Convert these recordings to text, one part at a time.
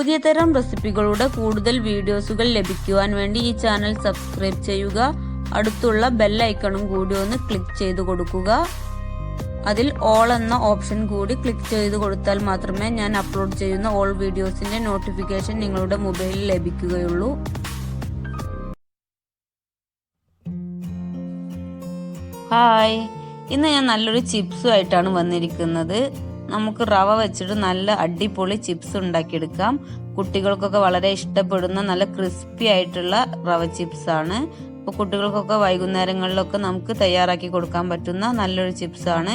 പുതിയ തരം റെസിപ്പികളുടെ കൂടുതൽ വീഡിയോസുകൾ ലഭിക്കുവാൻ വേണ്ടി ഈ ചാനൽ സബ്സ്ക്രൈബ് ചെയ്യുക. അടുത്തുള്ള ബെൽ ഐക്കണും കൂടി ഒന്ന് ക്ലിക്ക് ചെയ്ത് കൊടുക്കുക. അതിൽ ഓൾ എന്ന ഓപ്ഷൻ കൂടി ക്ലിക്ക് ചെയ്ത് കൊടുത്താൽ മാത്രമേ ഞാൻ അപ്ലോഡ് ചെയ്യുന്ന ഓൾ വീഡിയോസിന്റെ നോട്ടിഫിക്കേഷൻ നിങ്ങളുടെ മൊബൈലിൽ ലഭിക്കുകയുള്ളൂ. ഹായ്, ഇന്ന് ഞാൻ നല്ലൊരു ചിപ്സുമായിട്ടാണ് വന്നിരിക്കുന്നത്. നമുക്ക് റവ വെച്ചിട്ട് നല്ല അടിപൊളി ചിപ്സ് ഉണ്ടാക്കിയെടുക്കാം. കുട്ടികൾക്കൊക്കെ വളരെ ഇഷ്ടപ്പെടുന്ന നല്ല ക്രിസ്പി ആയിട്ടുള്ള റവ ചിപ്സ് ആണ്. അപ്പോൾ കുട്ടികൾക്കൊക്കെ വൈകുന്നേരങ്ങളിലൊക്കെ നമുക്ക് തയ്യാറാക്കി കൊടുക്കാൻ പറ്റുന്ന നല്ലൊരു ചിപ്സ് ആണ്.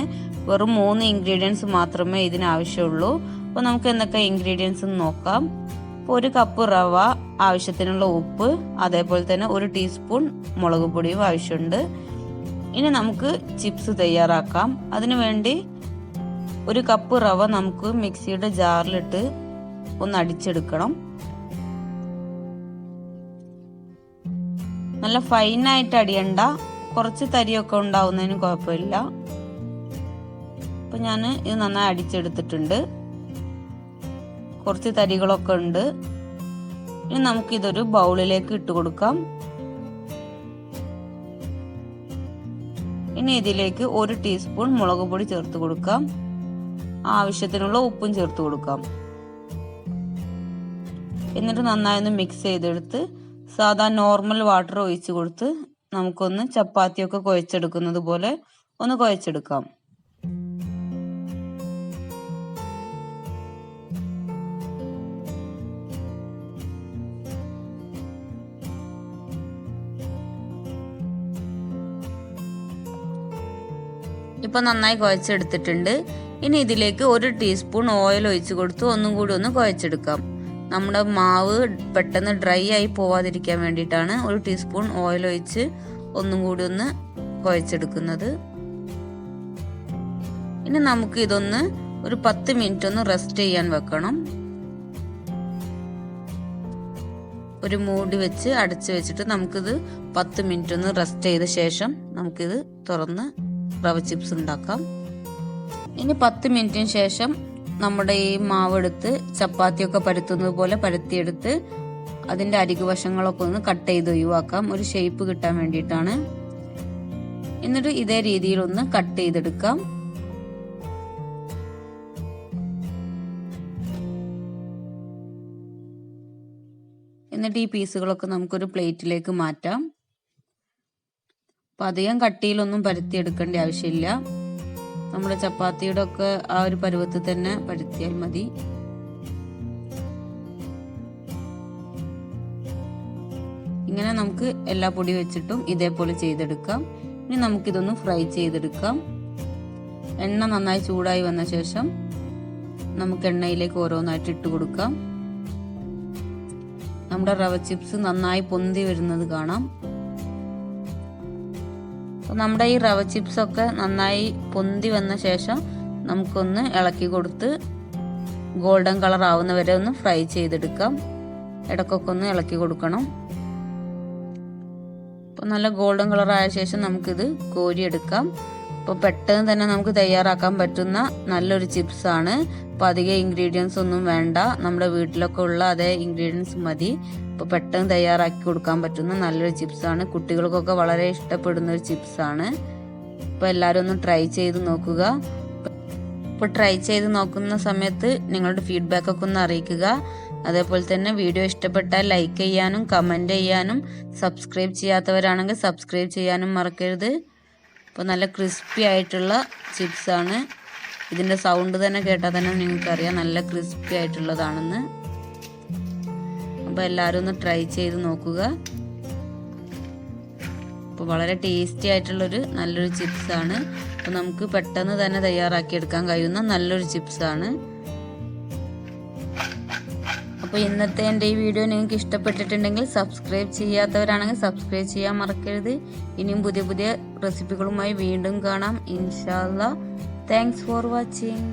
വെറും 3 ഇൻഗ്രീഡിയൻസ് മാത്രമേ ഇതിന് ആവശ്യമുള്ളൂ. അപ്പോൾ നമുക്ക് എന്തൊക്കെ ഇൻഗ്രീഡിയൻസ് നോക്കാം. അപ്പോൾ 1 കപ്പ് റവ, ആവശ്യത്തിനുള്ള ഉപ്പ്, അതേപോലെ തന്നെ 1 ടീസ്പൂൺ മുളക് പൊടിയും ആവശ്യമുണ്ട്. ഇനി നമുക്ക് ചിപ്സ് തയ്യാറാക്കാം. അതിനു വേണ്ടി 1 കപ്പ് റവ നമുക്ക് മിക്സിയുടെ ജാറിലിട്ട് ഒന്ന് അടിച്ചെടുക്കണം. നല്ല ഫൈനായിട്ട് അടിയണ്ട, കുറച്ച് തരിയൊക്കെ ഉണ്ടാവുന്നതിന് കുഴപ്പമില്ല. അപ്പൊ ഞാൻ ഇത് നന്നായി അടിച്ചെടുത്തിട്ടുണ്ട്. കുറച്ച് തരികളൊക്കെ ഉണ്ട്. ഇനി നമുക്കിതൊരു ബൗളിലേക്ക് ഇട്ട് കൊടുക്കാം. ഇനി ഇതിലേക്ക് 1 ടീസ്പൂൺ മുളക് പൊടി ചേർത്ത് കൊടുക്കാം. ആവശ്യത്തിനുള്ള ഉപ്പും ചേർത്ത് കൊടുക്കാം. എന്നിട്ട് നന്നായി ഒന്ന് മിക്സ് ചെയ്തെടുത്ത് സാധാ നോർമൽ വാട്ടർ ഒഴിച്ച് കൊടുത്ത് നമുക്കൊന്ന് ചപ്പാത്തിയൊക്കെ കുഴച്ചെടുക്കുന്നത് പോലെ ഒന്ന് കുഴച്ചെടുക്കാം. ഇപ്പൊ നന്നായി കുഴച്ചെടുത്തിട്ടുണ്ട്. ഇനി ഇതിലേക്ക് 1 ടീസ്പൂൺ ഓയിൽ ഒഴിച്ച് കൊടുത്ത് ഒന്നും കൂടി ഒന്ന് കുഴച്ചെടുക്കാം. നമ്മുടെ മാവ് പെട്ടെന്ന് ഡ്രൈ ആയി പോവാതിരിക്കാൻ വേണ്ടിയിട്ടാണ് 1 ടീസ്പൂൺ ഓയിൽ ഒഴിച്ച് ഒന്നും കൂടി ഒന്ന് കുഴച്ചെടുക്കുന്നത്. ഇനി നമുക്ക് ഇതൊന്ന് ഒരു 10 മിനിറ്റ് ഒന്ന് റെസ്റ്റ് ചെയ്യാൻ വെക്കണം. ഒരു മൂടി വെച്ച് അടച്ചു വെച്ചിട്ട് നമുക്കിത് 10 മിനിറ്റ് ഒന്ന് റെസ്റ്റ് ചെയ്ത ശേഷം നമുക്കിത് തുറന്ന് റവ ചിപ്സ് ഉണ്ടാക്കാം. ഇനി 10 മിനിറ്റിന് ശേഷം നമ്മുടെ ഈ മാവെടുത്ത് ചപ്പാത്തിയൊക്കെ പരത്തുന്നത് പോലെ പരത്തിയെടുത്ത് അതിന്റെ അരികു വശങ്ങളൊക്കെ ഒന്ന് കട്ട് ചെയ്ത് ഒഴിവാക്കാം. ഒരു ഷേപ്പ് കിട്ടാൻ വേണ്ടിയിട്ടാണ്. എന്നിട്ട് ഇതേ രീതിയിൽ ഒന്ന് കട്ട് ചെയ്തെടുക്കാം. എന്നിട്ട് ഈ പീസുകളൊക്കെ നമുക്കൊരു പ്ലേറ്റിലേക്ക് മാറ്റാം. അപ്പൊ അധികം കട്ടിയിലൊന്നും പരത്തിയെടുക്കേണ്ട ആവശ്യമില്ല. നമ്മുടെ ചപ്പാത്തിയുടെ ഒക്കെ ആ ഒരു പരുവത്തിൽ തന്നെ പരത്തിയാൽ മതി. ഇങ്ങനെ നമുക്ക് എല്ലാ പൊടി വെച്ചിട്ടും ഇതേപോലെ ചെയ്തെടുക്കാം. ഇനി നമുക്കിതൊന്ന് ഫ്രൈ ചെയ്തെടുക്കാം. എണ്ണ നന്നായി ചൂടായി വന്ന ശേഷം നമുക്ക് എണ്ണയിലേക്ക് ഓരോന്നായിട്ട് ഇട്ട് കൊടുക്കാം. നമ്മുടെ റവ ചിപ്സ് നന്നായി പൊന്തി വരുന്നത് കാണാം. നമ്മുടെ ഈ റവ ചിപ്സ് ഒക്കെ നന്നായി പൊന്തി വന്ന ശേഷം നമുക്കൊന്ന് ഇളക്കി കൊടുത്ത് ഗോൾഡൻ കളർ ആവുന്ന വരെ ഒന്ന് ഫ്രൈ ചെയ്തെടുക്കാം. ഇടക്കൊക്കെ ഒന്ന് ഇളക്കി കൊടുക്കണം. അപ്പൊ നല്ല ഗോൾഡൻ കളർ ആയ ശേഷം നമുക്കിത് കോരിയെടുക്കാം. അപ്പോൾ പെട്ടെന്ന് തന്നെ നമുക്ക് തയ്യാറാക്കാൻ പറ്റുന്ന നല്ലൊരു ചിപ്സ് ആണ്. അപ്പൊ അധികം ഇൻഗ്രീഡിയൻസ് ഒന്നും വേണ്ട, നമ്മുടെ വീട്ടിലൊക്കെ ഉള്ള അതേ ഇൻഗ്രീഡിയൻസ് മതി. അപ്പോൾ പെട്ടെന്ന് തയ്യാറാക്കി കൊടുക്കാൻ പറ്റുന്ന നല്ലൊരു ചിപ്സ് ആണ്. കുട്ടികൾക്കൊക്കെ വളരെ ഇഷ്ടപ്പെടുന്ന ഒരു ചിപ്സ് ആണ്. അപ്പോൾ എല്ലാവരും ഒന്ന് ട്രൈ ചെയ്ത് നോക്കുക. ഇപ്പോൾ ട്രൈ ചെയ്ത് നോക്കുന്ന സമയത്ത് നിങ്ങളുടെ ഫീഡ്ബാക്ക് ഒക്കെ ഒന്ന് അറിയിക്കുക. അതേപോലെ തന്നെ വീഡിയോ ഇഷ്ടപ്പെട്ടാൽ ലൈക്ക് ചെയ്യാനും കമന്റ് ചെയ്യാനും സബ്സ്ക്രൈബ് ചെയ്യാത്തവരാണെങ്കിൽ സബ്സ്ക്രൈബ് ചെയ്യാനും മറക്കരുത്. അപ്പോൾ നല്ല ക്രിസ്പി ആയിട്ടുള്ള ചിപ്സ് ആണ്. ഇതിന്റെ സൗണ്ട് തന്നെ കേട്ടാൽ തന്നെ നിങ്ങൾക്കറിയാം നല്ല ക്രിസ്പി ആയിട്ടുള്ളതാണെന്ന്. അപ്പോൾ എല്ലാവരും ഒന്ന് ട്രൈ ചെയ്ത് നോക്കുക. അപ്പോൾ വളരെ ടേസ്റ്റി ആയിട്ടുള്ളൊരു നല്ലൊരു ചിപ്സ് ആണ്. അപ്പോൾ നമുക്ക് പെട്ടെന്ന് തന്നെ തയ്യാറാക്കിയെടുക്കാൻ കഴിയുന്ന നല്ലൊരു ചിപ്സ് ആണ്. അപ്പോൾ ഇന്നത്തെ എൻ്റെ ഈ വീഡിയോ നിങ്ങൾക്ക് ഇഷ്ടപ്പെട്ടിട്ടുണ്ടെങ്കിൽ സബ്സ്ക്രൈബ് ചെയ്യാത്തവരാണെങ്കിൽ സബ്സ്ക്രൈബ് ചെയ്യാൻ മറക്കരുത്. ഇനിയും പുതിയ പുതിയ റെസിപ്പികളുമായി വീണ്ടും കാണാം ഇൻഷാ അല്ലാഹ്. Thanks for watching.